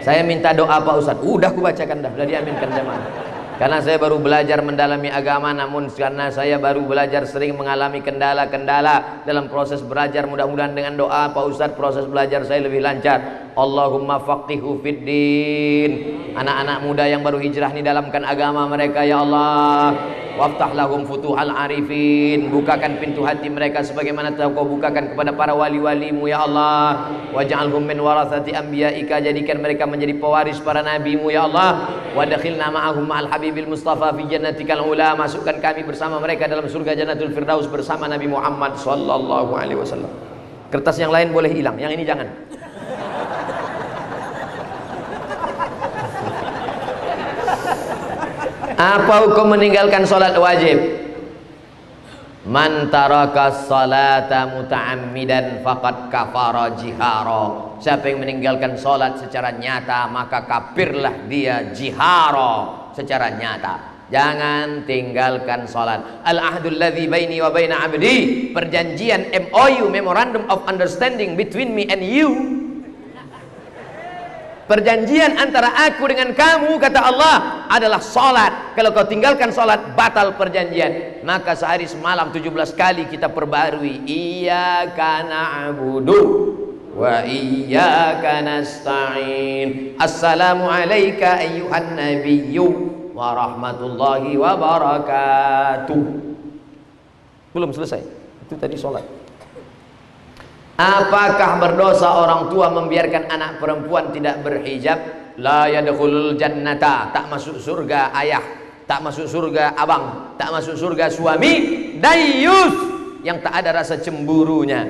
saya minta doa Pak Ustadz. Udah aku bacakan dah, udah diaminkan jamaah. Karena saya baru belajar mendalami agama, namun karena saya baru belajar sering mengalami kendala-kendala dalam proses belajar, mudah-mudahan dengan doa Pak Ustadz proses belajar saya lebih lancar. Allahumma faqihu fiddin. Anak-anak muda yang baru hijrah ini dalamkan agama mereka ya Allah. Waftah lahum futuhal arifin. Bukakan pintu hati mereka sebagaimana telah kau bukakan kepada para wali-walimu ya Allah. Waj'alhum min warathati anbiya'ika. Jadikan mereka menjadi pewaris para nabimu ya Allah. Wadakhilna ma'ahum ma'al habibil mustafa fi jannatikal ula. Masukkan kami bersama mereka dalam surga Jannatul Firdaus bersama Nabi Muhammad sallallahu alaihi wasallam. Kertas yang lain boleh hilang, yang ini jangan. Apa hukum meninggalkan sholat wajib? Man taraka salata muta'ammidan faqad kafara jihara. Siapa yang meninggalkan sholat secara nyata maka kafirlah dia jihara, secara nyata. Jangan tinggalkan sholat. Al-ahdul ladzi baini wa baina abdi. Perjanjian MOU, Memorandum of Understanding between me and you. Perjanjian antara aku dengan kamu, kata Allah, adalah sholat. Kalau kau tinggalkan sholat, batal perjanjian. Maka sehari semalam 17 kali kita perbarui. Iyyaka na'budu wa iyyaka nasta'in. Assalamu alayka ayyuhan nabiyyu wa rahmatullahi wa barakatuh. Belum selesai. Itu tadi sholat. Apakah berdosa orang tua membiarkan anak perempuan tidak berhijab? La yadkhulul jannata. Tak masuk surga ayah, tak masuk surga abang, tak masuk surga suami. Dayyus, yang tak ada rasa cemburunya.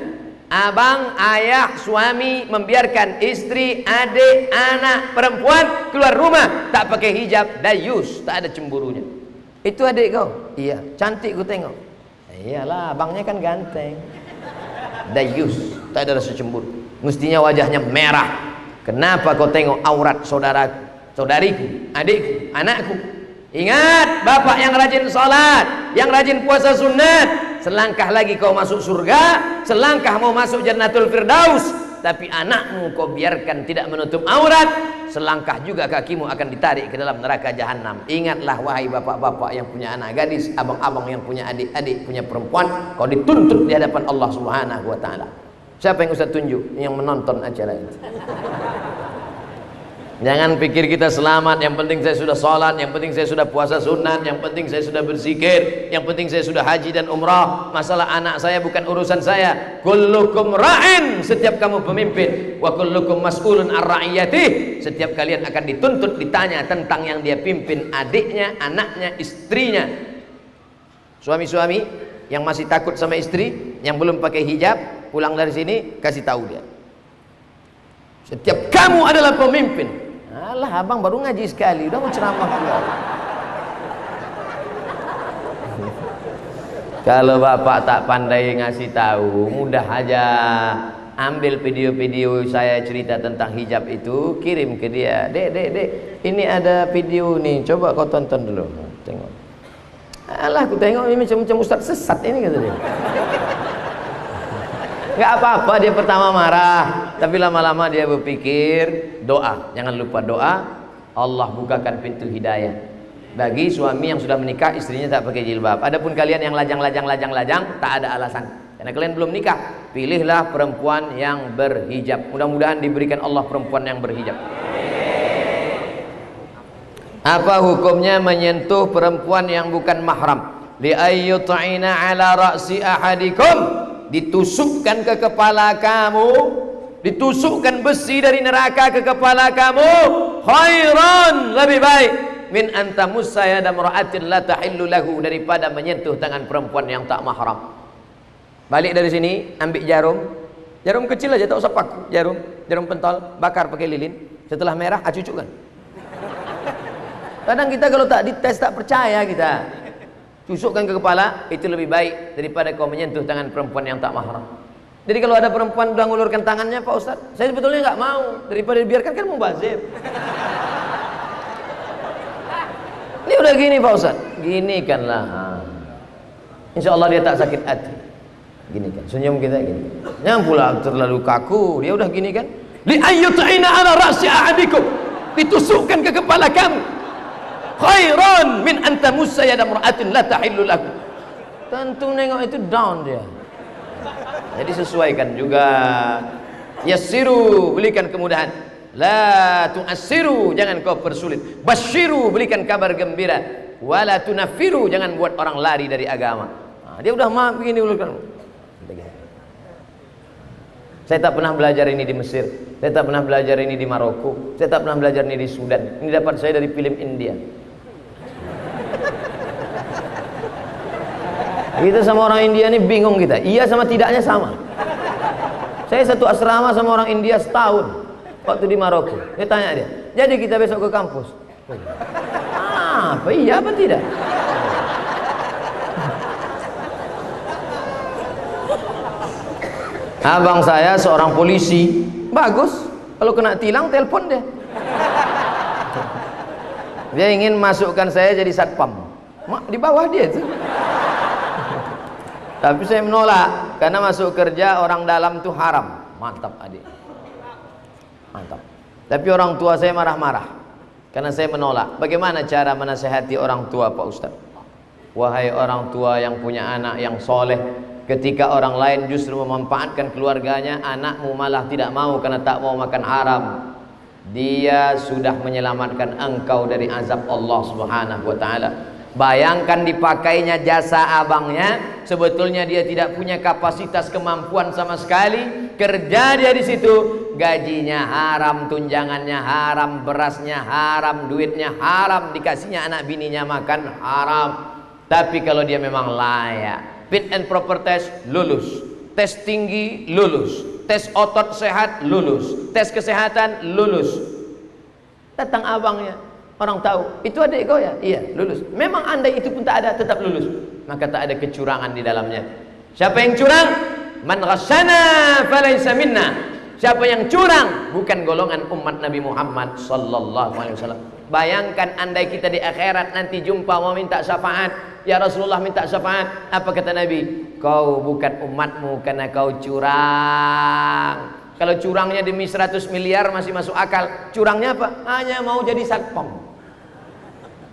Abang, ayah, suami membiarkan istri, adik, anak perempuan keluar rumah tak pakai hijab. Dayyus, tak ada cemburunya. Itu adik kau? Iya. Cantik ku tengok. Iyalah, abangnya kan ganteng. Dayyus, tak ada rasa cemburu. Mestinya wajahnya merah. Kenapa kau tengok aurat saudaraku, saudariku, adikku, anakku? Ingat, bapak yang rajin sholat, yang rajin puasa sunat, selangkah lagi kau masuk surga, selangkah mau masuk Jannatul Firdaus. Tapi anakmu kau biarkan tidak menutup aurat, selangkah juga kakimu akan ditarik ke dalam neraka jahanam. Ingatlah wahai bapak-bapak yang punya anak gadis, abang-abang yang punya adik-adik, punya perempuan, kau dituntut di hadapan Allah Subhanahu wa taala. Siapa yang Ustaz tunjuk yang menonton acara ini? Jangan pikir kita selamat, yang penting saya sudah sholat, yang penting saya sudah puasa sunat, yang penting saya sudah berzikir, yang penting saya sudah haji dan umrah. Masalah anak saya bukan urusan saya. Kullukum ra'in, setiap kamu pemimpin, wa kullukum mas'ulun ar-ra'iyatih. Setiap kalian akan dituntut, ditanya tentang yang dia pimpin, adiknya, anaknya, istrinya. Suami-suami yang masih takut sama istri, yang belum pakai hijab, pulang dari sini kasih tahu dia. Setiap kamu adalah pemimpin. Alah, abang baru ngaji sekali, udah mau ceramah pula. Kalau bapak tak pandai ngasih tahu, mudah aja ambil video-video saya cerita tentang hijab itu, kirim ke dia. Dek, ini ada video nih, coba kau tonton dulu. Tengok. Alah, aku tengok ini macam ustaz sesat ini, kata dia. Gak apa-apa, dia pertama marah, tapi lama-lama dia berpikir. Doa, jangan lupa doa. Allah bukakan pintu hidayah bagi suami yang sudah menikah, istrinya tak pakai jilbab. Adapun kalian yang lajang, tak ada alasan, karena kalian belum nikah. Pilihlah perempuan yang berhijab. Mudah-mudahan diberikan Allah perempuan yang berhijab. Apa hukumnya menyentuh perempuan yang bukan mahram? Li ayyut'ina ala ra'si ahadikum. Ditusukkan ke kepala kamu, ditusukkan besi dari neraka ke kepala kamu, khairan, lebih baik min antamus saya dan mura'atin la tahillu lahu, daripada menyentuh tangan perempuan yang tak mahram. Balik dari sini, ambil jarum kecil aja, tak usah paku, jarum pentol, bakar pakai lilin, setelah merah cucukkan. Kadang kita kalau tak dites tak percaya kita. Tusukkan ke kepala, itu lebih baik daripada kau menyentuh tangan perempuan yang tak mahram. Jadi kalau ada perempuan sudah ngulurkan tangannya, Pak Ustaz, saya sebetulnya nggak mau, daripada dibiarkan kan mubazir. Ini udah gini Pak Ustaz, gini kanlah. Insya Allah dia tak sakit hati. Gini kan, senyum kita gini. Jangan pula terlalu kaku, dia udah gini kan. Li ayyut'ina ala ra'si ahadikum. ditusukkan ke kepala kamu. Khairan min anta musayyada mar'atin la tahillu lahu. Tentu nengok itu down dia. Jadi sesuaikan juga. Yassiru, berikan kemudahan. La tu'assiru, jangan kau persulit. Basyiru, berikan kabar gembira. Wala tunaffiru, jangan buat orang lari dari agama. Dia udah maaf begini urusan. Saya tak pernah belajar ini di Mesir, saya tak pernah belajar ini di Maroko, saya tak pernah belajar ini di Sudan. Ini dapat saya dari film India. Kita sama orang India ini bingung kita. Iya sama tidaknya sama. Saya satu asrama sama orang India setahun waktu di Maroko. Saya tanya dia, jadi kita besok ke kampus? Apa iya apa tidak? Abang saya seorang polisi, bagus. Kalau kena tilang telepon deh. Dia ingin masukkan saya jadi satpam. Di bawah dia itu. Tapi saya menolak karena masuk kerja orang dalam itu haram. Mantap adik. Mantap. Tapi orang tua saya marah-marah karena saya menolak. Bagaimana cara menasihati orang tua, Pak Ustaz? Wahai orang tua yang punya anak yang soleh, ketika orang lain justru memanfaatkan keluarganya, anakmu malah tidak mau karena tak mau makan haram. Dia sudah menyelamatkan engkau dari azab Allah Subhanahu wa taala. Bayangkan dipakainya jasa abangnya, sebetulnya dia tidak punya kapasitas kemampuan sama sekali. Kerja dia di situ, gajinya haram, tunjangannya haram, berasnya haram, duitnya haram, dikasihnya anak bininya makan haram. Tapi kalau dia memang layak, fit and proper test lulus, tes tinggi lulus, tes otot sehat lulus, tes kesehatan lulus. Datang abangnya, orang tahu itu adik kau ya? Iya, lulus. Memang andai itu pun tak ada, tetap lulus. Maka tak ada kecurangan di dalamnya. Siapa yang curang? Man ghasyana falaysa minna. Siapa yang curang bukan golongan umat Nabi Muhammad sallallahu alaihi wasallam. Bayangkan andai kita di akhirat nanti jumpa mau minta syafaat, ya Rasulullah minta syafaat. Apa kata Nabi? Kau bukan umatmu karena kau curang. Kalau curangnya demi 100 miliar masih masuk akal. Curangnya apa? Hanya mau jadi satpam.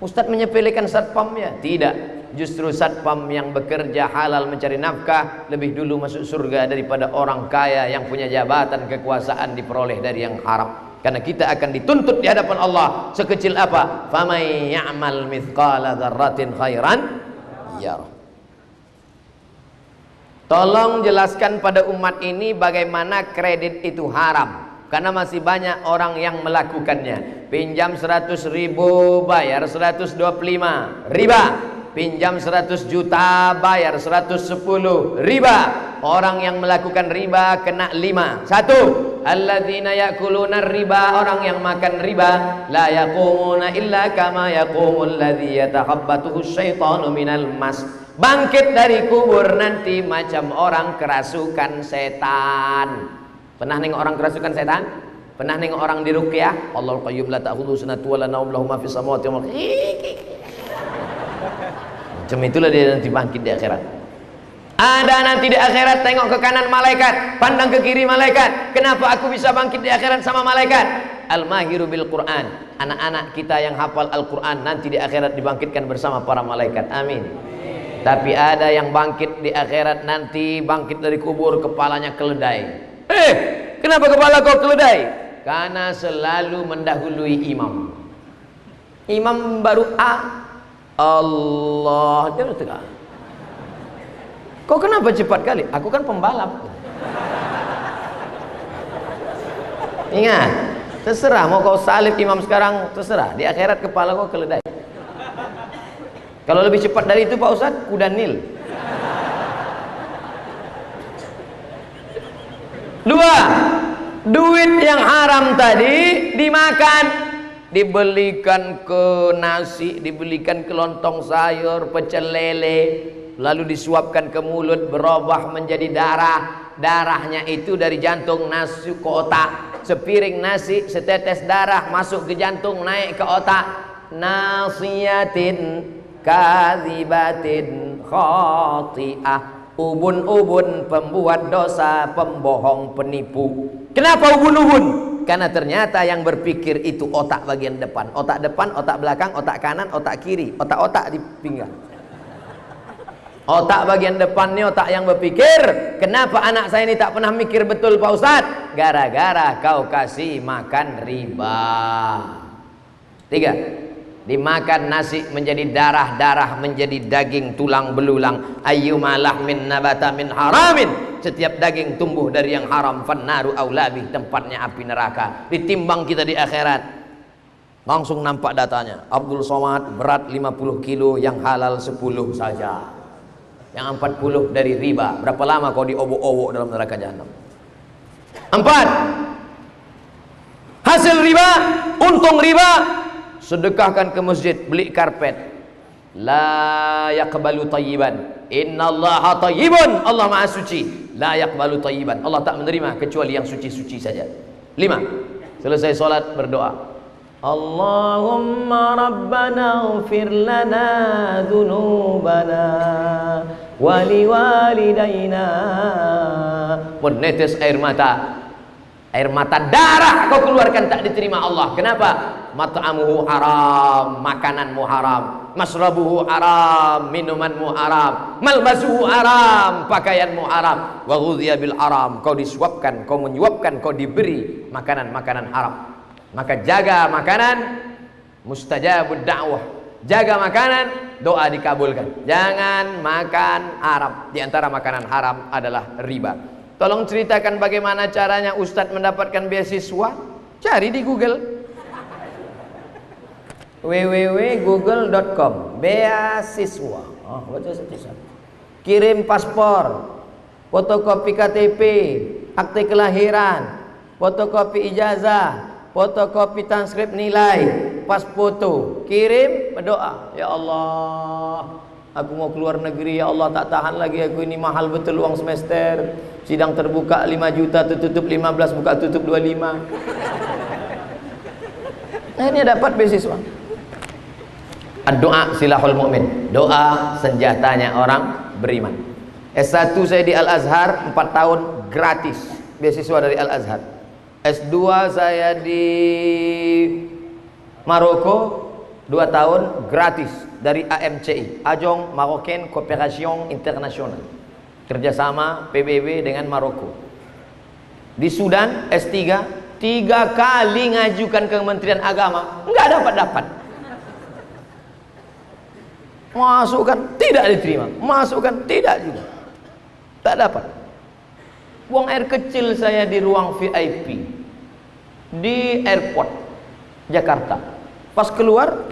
Ustadz menyepelekan satpam ya? Tidak. Justru satpam yang bekerja halal mencari nafkah lebih dulu masuk surga daripada orang kaya yang punya jabatan kekuasaan diperoleh dari yang haram. Karena kita akan dituntut di hadapan Allah sekecil apa? Famay ya'mal mithqala dzarratin khairan yarah. Tolong jelaskan pada umat ini bagaimana kredit itu haram. Karena masih banyak orang yang melakukannya. Pinjam 100.000 bayar 125 riba. Pinjam 100 juta bayar 110 riba. Orang yang melakukan riba kena 5. 1. Alladzina yakuluna riba, orang yang makan riba la yaqumuna illa kama yaqumul ladzi yatakhabbathu syaitanu minal mas. Bangkit dari kubur nanti macam orang kerasukan setan. Pernah nengok orang kerasukan setan? Pernah nengok orang diruqyah? Allahul qayyum la ta'khudhuhu sinatun wa la nawm lahu ma fis samawati wal ardi. Macam itulah dia nanti bangkit di akhirat. Ada nanti di akhirat, tengok ke kanan malaikat, pandang ke kiri malaikat. Kenapa aku bisa bangkit di akhirat sama malaikat? Al-mahiru bil Quran. Anak-anak kita yang hafal Al-Quran nanti di akhirat dibangkitkan bersama para malaikat. Amin. Tapi ada yang bangkit di akhirat nanti, bangkit dari kubur kepalanya keledai. Kenapa kepala kau keledai? Karena selalu mendahului imam. Imam baru Allah, dia udah tegak. Kau kenapa cepat kali? Aku kan pembalap. Ingat, terserah mau kau salib imam sekarang, terserah. Di akhirat kepala kau keledai. Kalau lebih cepat dari itu Pak Ustadz, kuda Nil. 2. Duit yang haram tadi dimakan, dibelikan ke nasi, dibelikan ke lontong sayur, pecel lele, lalu disuapkan ke mulut, berubah menjadi darah. Darahnya itu dari jantung nasi ke otak. Sepiring nasi, setetes darah masuk ke jantung, naik ke otak. Nasiyatin kadzibatin khati'ah. Ubun-ubun pembuat dosa, pembohong, penipu. Kenapa ubun-ubun? Karena ternyata yang berpikir itu otak bagian depan, otak belakang, otak kanan, otak kiri, otak-otak di pinggang. Otak bagian depan ini otak yang berpikir. Kenapa anak saya ini tak pernah mikir betul Pak Ustadz? Gara-gara kau kasih makan riba. 3. Dimakan nasi menjadi darah menjadi daging tulang belulang. Ayyuma lahmin nabata min haramin. Setiap daging tumbuh dari yang haram, fannaru aulabi, tempatnya api neraka. Ditimbang kita di akhirat, langsung nampak datanya. Abdul Somad berat 50 kilo, yang halal 10 saja, yang 40 dari riba. Berapa lama kau diobok-obok dalam neraka jahanam? 4. Hasil riba, untung riba, sedekahkan ke masjid, beli karpet. La yaqbalu tayyiban, innallaha tayyibun, Allah maha suci. La yaqbalu tayyiban, Allah tak menerima kecuali yang suci-suci saja. 5. Selesai solat berdoa, Allahumma rabbana ighfir lana dhunubana wali walidayna. Menetes air mata darah kau keluarkan, tak diterima Allah. Kenapa? Mat'amuhu haram, makananmu haram. Masrabuhu haram, minumanmu haram. Malbasuhu haram, pakaianmu haram. Wa ghudhiya bil haram, kau disuapkan, kau menyuapkan, kau diberi makanan-makanan haram. Maka jaga makanan, mustajabud da'wah. Jaga makanan, doa dikabulkan. Jangan makan haram. Di antara makanan haram adalah riba. Tolong ceritakan bagaimana caranya Ustadz mendapatkan beasiswa. Cari di Google, www.google.com, beasiswa. Kirim paspor, fotokopi KTP, akte kelahiran, fotokopi ijazah, fotokopi transkrip nilai, pas foto, kirim, berdoa, ya Allah, aku mau keluar negeri, ya Allah, tak tahan lagi aku ini, mahal betul uang semester. Sidang terbuka 5 juta, tutup 15, buka tutup 25. Nah, ini dapat beasiswa. Doa silahul mu'min, doa senjatanya orang beriman. S1 saya di Al-Azhar 4 tahun gratis, beasiswa dari Al-Azhar. S2 saya di Maroko 2 tahun gratis dari AMCI, Ajong Marocaine Coopération Internationale, kerjasama PBB dengan Maroko. Di Sudan S3 3 kali ngajukan ke Kementerian Agama, nggak dapat. Masukkan tidak diterima, masukkan tidak juga, tak dapat. Buang air kecil saya di ruang VIP di airport Jakarta. Pas keluar,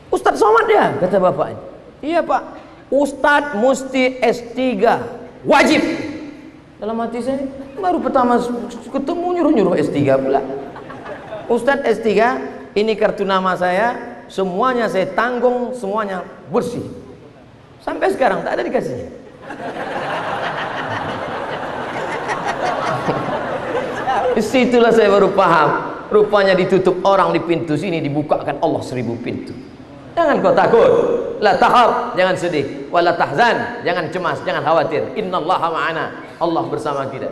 Ustadz Somad ya, kata bapaknya. Iya Pak, Ustadz mesti S3 wajib. Dalam hati saya, baru pertama ketemu nyuruh-nyuruh S3 pula. Ustadz S3, ini kartu nama saya, semuanya saya tanggung, semuanya bersih. Sampai sekarang tak ada dikasihnya. Disitulah saya baru paham, rupanya ditutup orang di pintu sini, dibukakan Allah 1000 pintu. Jangan kau takut, la tahab, jangan sedih, wala tahzan, jangan cemas, jangan khawatir. Innallaha ma'ana, Allah bersama kita.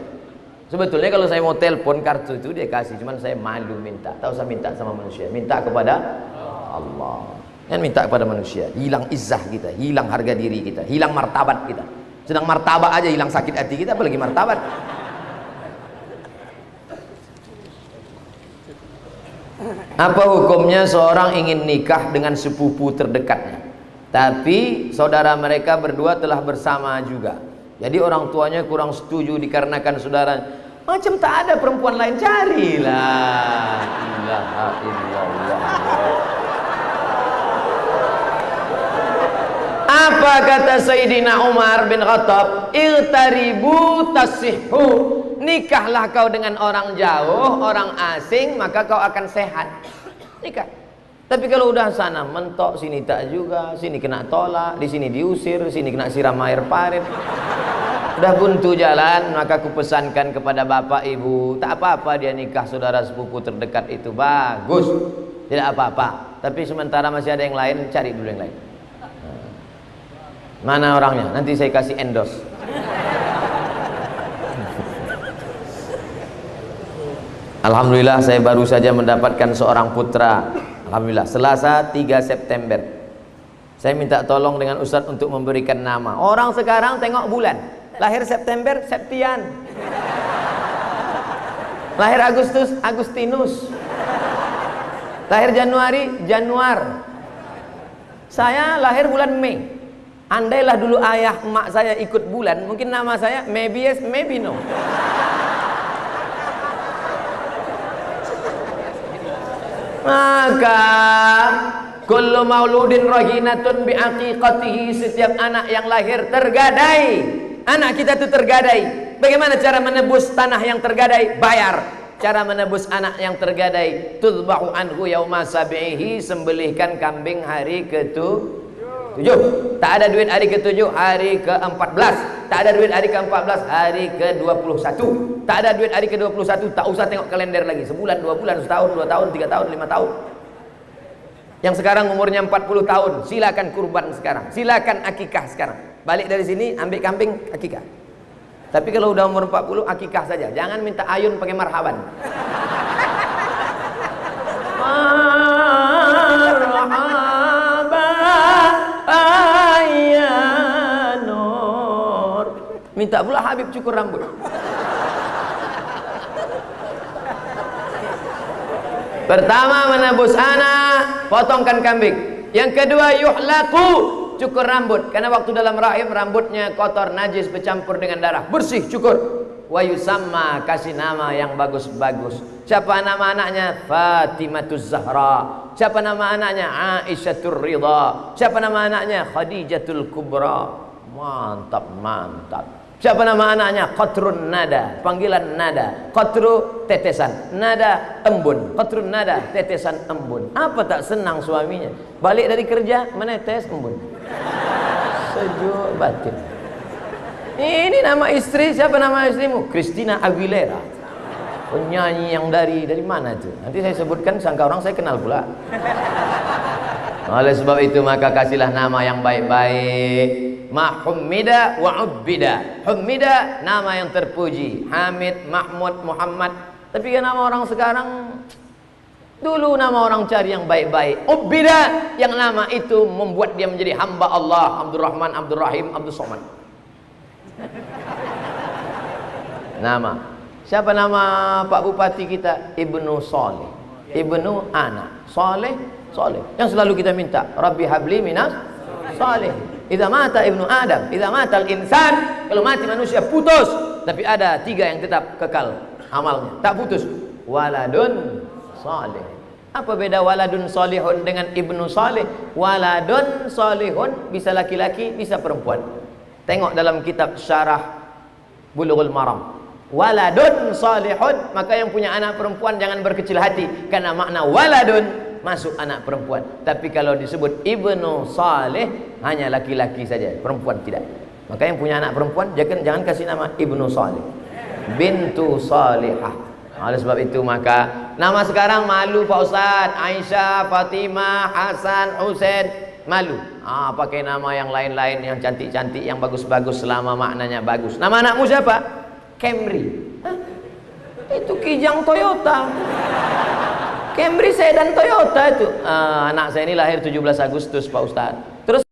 Sebetulnya kalau saya mau telepon kartu itu dia kasih, cuman saya malu minta. Tak usah minta sama manusia, minta kepada Allah. Jangan minta kepada manusia, hilang izzah kita, hilang harga diri kita, hilang martabat kita. Sedang martabat aja hilang sakit hati kita, apalagi martabat. Apa hukumnya seorang ingin nikah dengan sepupu terdekatnya, tapi saudara mereka berdua telah bersama juga? Jadi orang tuanya kurang setuju dikarenakan saudara macam tak ada perempuan lain, carilah. Ilaha illallah. Apa kata Sayyidina Umar bin Khattab? Iqtaribu tasihhu. Nikahlah kau dengan orang jauh, orang asing, maka kau akan sehat. Nikah. Tapi kalau udah sana mentok, sini tak juga, sini kena tolak, di sini diusir, sini kena siram air parit. Udah buntu jalan, maka aku pesankan kepada bapak ibu, tak apa-apa dia nikah saudara sepupu terdekat itu, bagus, tidak apa-apa. Tapi sementara masih ada yang lain, cari dulu yang lain. Mana orangnya? Nanti saya kasih endorse. Alhamdulillah saya baru saja mendapatkan seorang putra. Alhamdulillah, Selasa 3 September. Saya minta tolong dengan Ustadz untuk memberikan nama. Orang sekarang tengok bulan. Lahir September, Septian. Lahir Agustus, Agustinus. Lahir Januari, Januar. Saya lahir bulan Mei. Andailah dulu ayah emak saya ikut bulan, mungkin nama saya maybe yes, maybe no. Maka kullu mauludin rahinatun biaqiqatihi, setiap anak yang lahir tergadai. Anak kita itu tergadai. Bagaimana cara menebus tanah yang tergadai? Bayar. Cara menebus anak yang tergadai, tudbahu anhu yauma sabihi, sembelihkan kambing hari ke-7. Tak ada duit hari ke-7, hari ke-14. Tak ada duit hari ke-14, hari ke-21. Tak ada duit hari ke-21, tak usah tengok kalender lagi. Sebulan, 2 bulan, setahun, 2 tahun, 3 tahun, 5 tahun. Yang sekarang umurnya 40 tahun, silakan kurban sekarang. Silakan akikah sekarang. Balik dari sini, ambil kambing, akikah. Tapi kalau udah umur 40, akikah saja. Jangan minta ayun pakai marhaban. Minta pula Habib cukur rambut. Pertama menebus anak, potongkan kambing. Yang kedua yuhlaku, cukur rambut. Karena waktu dalam rahim rambutnya kotor, najis, bercampur dengan darah. Bersih, cukur. Wa yusamma, kasih nama yang bagus-bagus. Siapa nama anaknya? Fatimatuz Zahra. Siapa nama anaknya? Aisyatur Ridha. Siapa nama anaknya? Khadijatul Kubra. Mantap, mantap. Siapa nama anaknya? Qatrun nada, panggilan nada. Qatru, tetesan. Nada, embun. Qatrun nada, tetesan embun. Apa tak senang suaminya? Balik dari kerja, menetes embun. Sejuk batin. Ini nama istri, siapa nama istrimu? Christina Aguilera. Penyanyi yang dari mana itu? Nanti saya sebutkan, sangka orang saya kenal pula. Oleh sebab itu maka kasihlah nama yang baik-baik. Hummida wa ubbida. Hummida, nama yang terpuji. Hamid, Mahmud, Muhammad. Tapi kan nama orang sekarang, dulu nama orang cari yang baik-baik. Ubbida, yang nama itu membuat dia menjadi hamba Allah. Abdurrahman, Abdurrahim, Abdul Somad. Nama. Siapa nama Pak Bupati kita? Ibnu Saleh. Ibnu Anak. Saleh, Saleh. Yang selalu kita minta, Rabbi habli minas saleh. Idza mata ibnu Adam, idza mata al-insan, kalau mati manusia putus, tapi ada 3 yang tetap kekal amalnya, tak putus. Waladun saleh. Apa beda waladun salihun dengan ibnu saleh? Waladun salihun bisa laki-laki, bisa perempuan. Tengok dalam kitab Syarah Bulughul Maram. Waladun salihun, maka yang punya anak perempuan jangan berkecil hati, karena makna waladun masuk anak perempuan. Tapi kalau disebut ibnu saleh, hanya laki-laki saja, perempuan tidak. Maka yang punya anak perempuan jangan kasih nama ibnu saleh, bintu salihah. Oleh sebab itu maka nama sekarang malu Pak Ustaz. Aisyah, Fatimah, Hasan, Husain, malu. Pakai nama yang lain-lain, yang cantik-cantik, yang bagus-bagus, selama maknanya bagus. Nama anakmu siapa? Camry. Itu Kijang Toyota. Camry sedan Toyota itu. Anak saya ini lahir 17 Agustus Pak Ustaz. Terus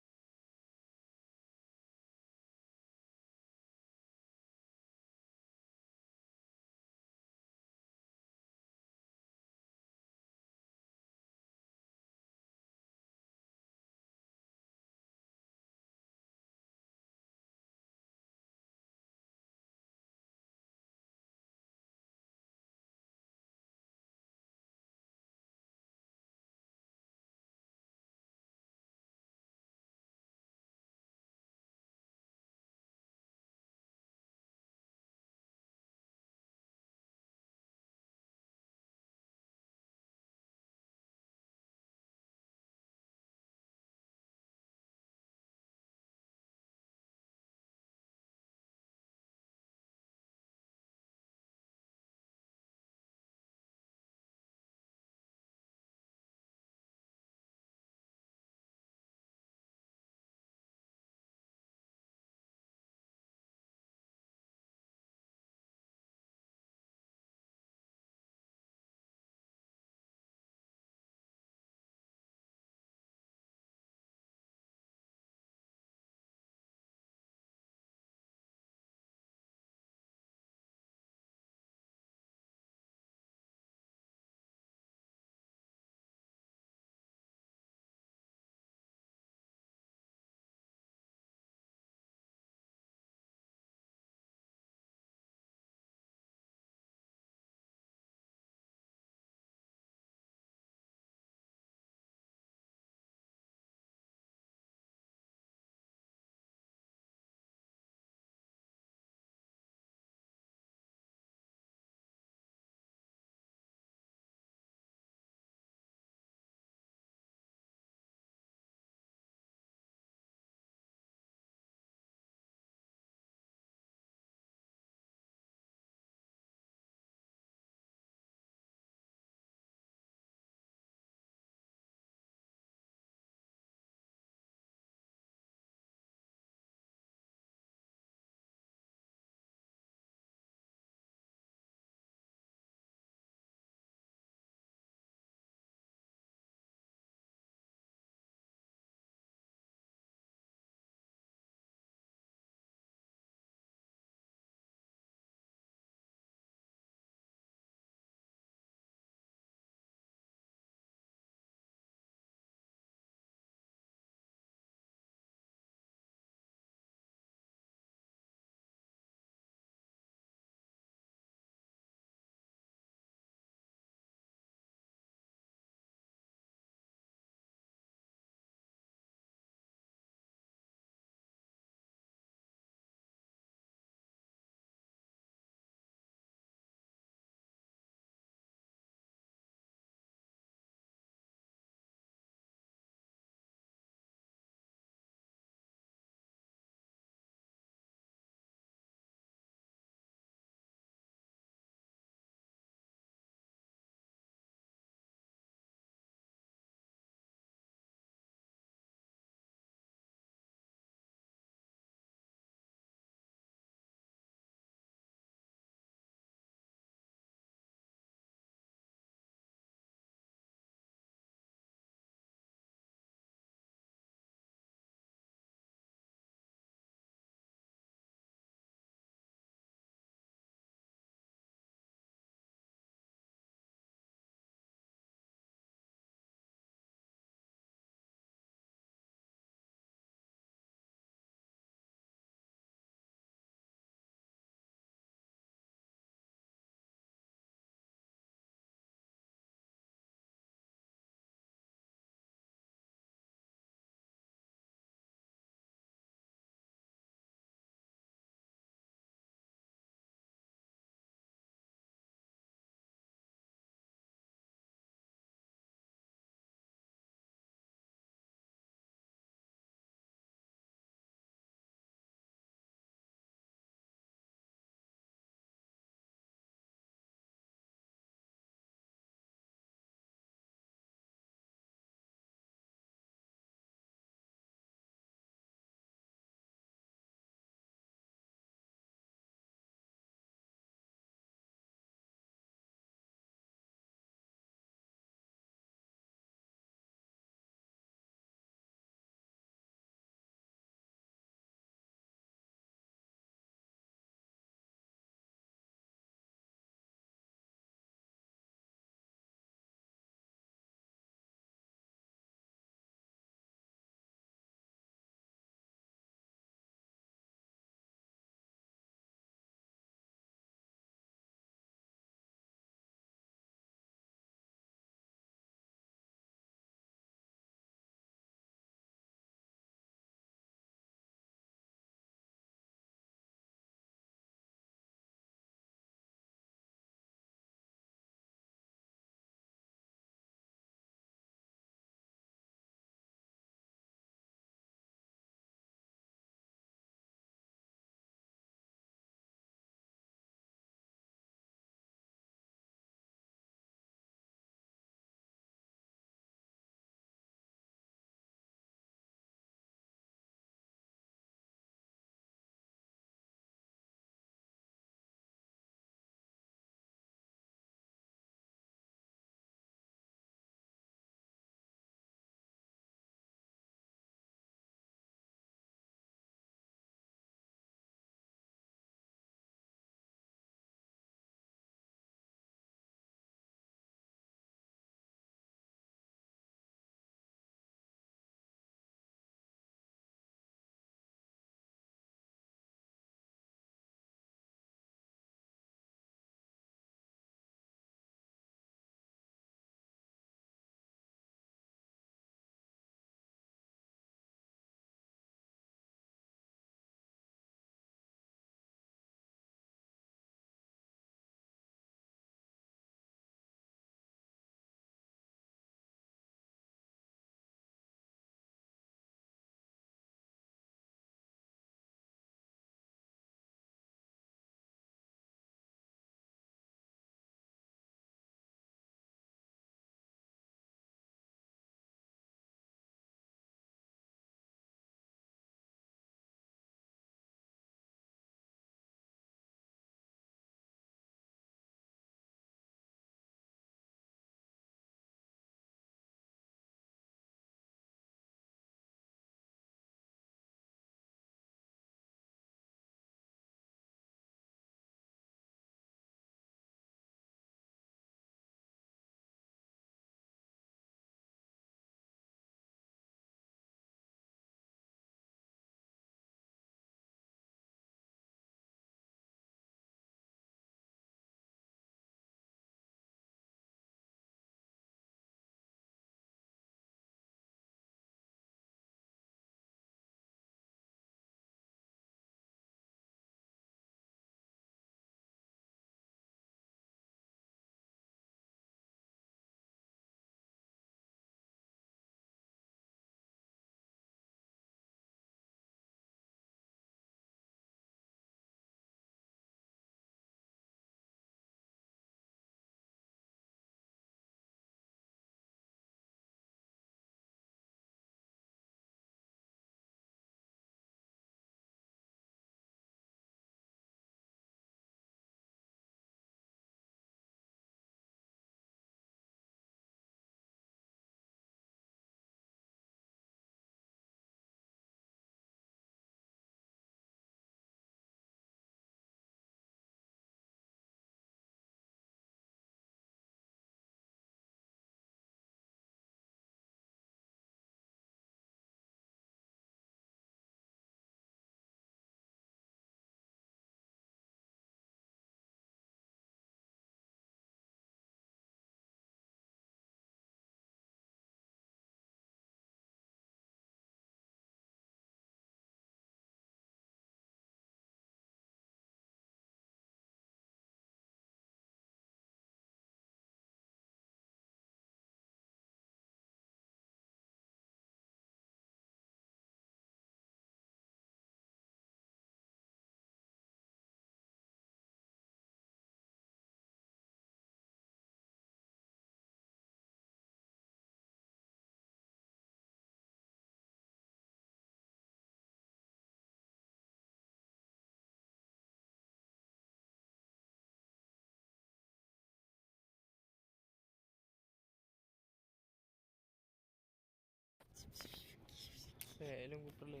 Belum perlu.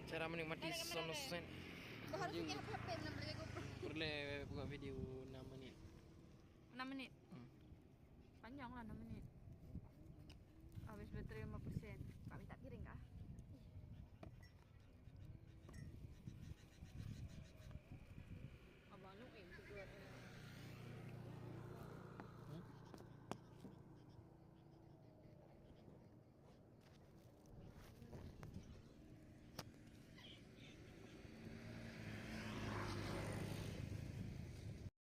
Cara menikmati sunset. Kau harus punya HP 6 menit GoPro. Boleh buka video 6 menit. 6 menit. Panjang lah 6 menit. Habis baterai 5%.